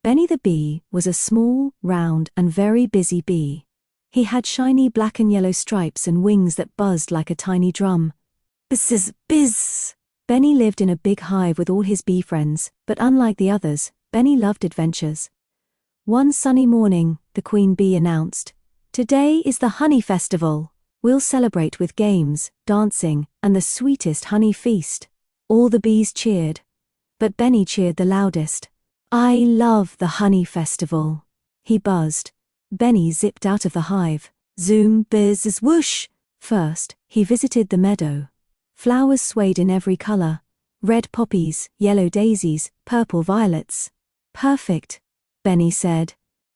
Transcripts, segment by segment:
Benny the bee was a small, round, and very busy bee. He had shiny black and yellow stripes and wings that buzzed like a tiny drum. Bzz, bizz! Benny lived in a big hive with all his bee friends, but unlike the others, Benny loved adventures. One sunny morning, the queen bee announced, "Today is the honey festival. We'll celebrate with games, dancing, and the sweetest honey feast." All the bees cheered, but Benny cheered the loudest. "I love the honey festival," he buzzed. Benny zipped out of the hive. Zoom, bizz, whoosh! First, he visited the meadow. Flowers swayed in every color. Red poppies, yellow daisies, purple violets. "Perfect," Benny said.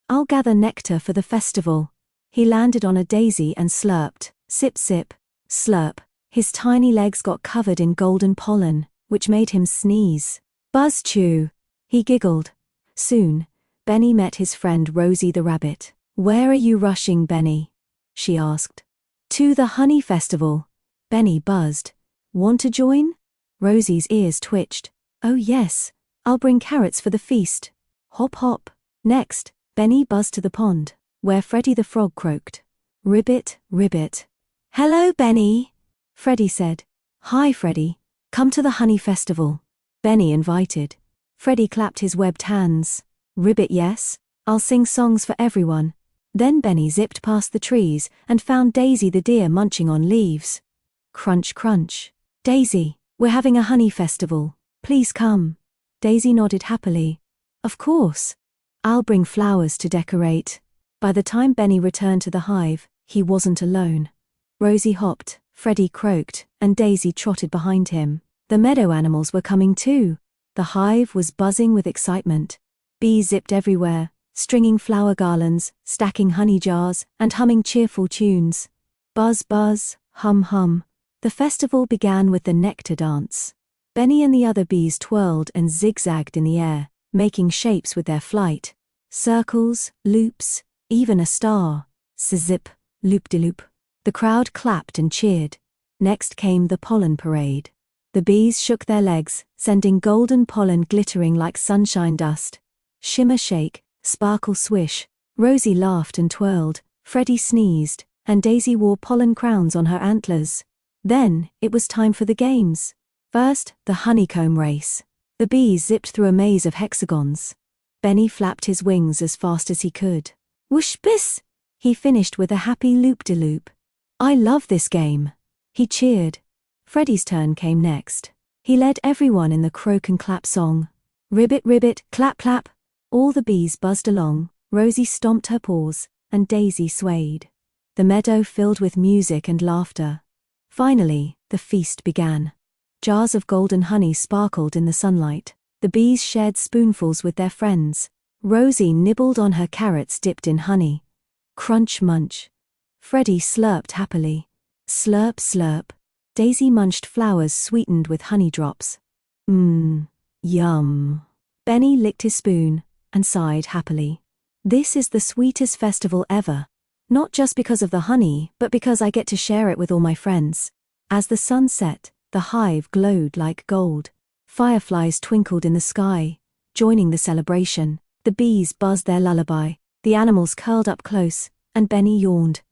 "I'll gather nectar for the festival." He landed on a daisy and slurped. Sip, sip, slurp. His tiny legs got covered in golden pollen, which made him sneeze. "Buzz chew," he giggled. Soon, Benny met his friend Rosie the rabbit. "Where are you rushing, Benny?" she asked. "To the honey festival," Benny buzzed. "Want to join?" Rosie's ears twitched. "Oh yes, I'll bring carrots for the feast." Hop hop. Next, Benny buzzed to the pond, where Freddy the frog croaked. "Ribbit, ribbit." "Hello, Benny," Freddy said. "Hi, Freddy. Come to the honey festival," Benny invited. Freddy clapped his webbed hands. "Ribbit, yes, I'll sing songs for everyone." Then Benny zipped past the trees and found Daisy the deer munching on leaves. Crunch, crunch. "Daisy, we're having a honey festival. Please come." Daisy nodded happily. "Of course. I'll bring flowers to decorate." By the time Benny returned to the hive, he wasn't alone. Rosie hopped, Freddy croaked, and Daisy trotted behind him. The meadow animals were coming too. The hive was buzzing with excitement. Bees zipped everywhere, stringing flower garlands, stacking honey jars, and humming cheerful tunes. Buzz, buzz, hum, hum. The festival began with the nectar dance. Benny and the other bees twirled and zigzagged in the air, making shapes with their flight. Circles, loops, even a star. Zip, loop-de-loop. The crowd clapped and cheered. Next came the pollen parade. The bees shook their legs, sending golden pollen glittering like sunshine dust. Shimmer shake, sparkle swish. Rosie laughed and twirled, Freddy sneezed, and Daisy wore pollen crowns on her antlers. Then, it was time for the games. First, the honeycomb race. The bees zipped through a maze of hexagons. Benny flapped his wings as fast as he could. Whoosh biss! He finished with a happy loop-de-loop. "I love this game," he cheered. Freddy's turn came next. He led everyone in the croak and clap song. Ribbit, ribbit, clap, clap. All the bees buzzed along, Rosie stomped her paws, and Daisy swayed. The meadow filled with music and laughter. Finally, the feast began. Jars of golden honey sparkled in the sunlight. The bees shared spoonfuls with their friends. Rosie nibbled on her carrots dipped in honey. Crunch munch. Freddy slurped happily. Slurp slurp. Daisy munched flowers sweetened with honey drops. Yum. Benny licked his spoon and sighed happily. "This is the sweetest festival ever. Not just because of the honey, but because I get to share it with all my friends." As the sun set, the hive glowed like gold. Fireflies twinkled in the sky, joining the celebration. The bees buzzed their lullaby. The animals curled up close, and Benny yawned.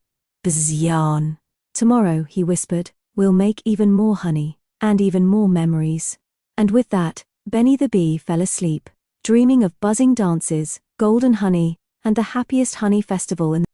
"Bzz yarn." "Tomorrow," he whispered, "we'll make even more honey, and even more memories." And with that, Benny the bee fell asleep, dreaming of buzzing dances, golden honey, and the happiest honey festival in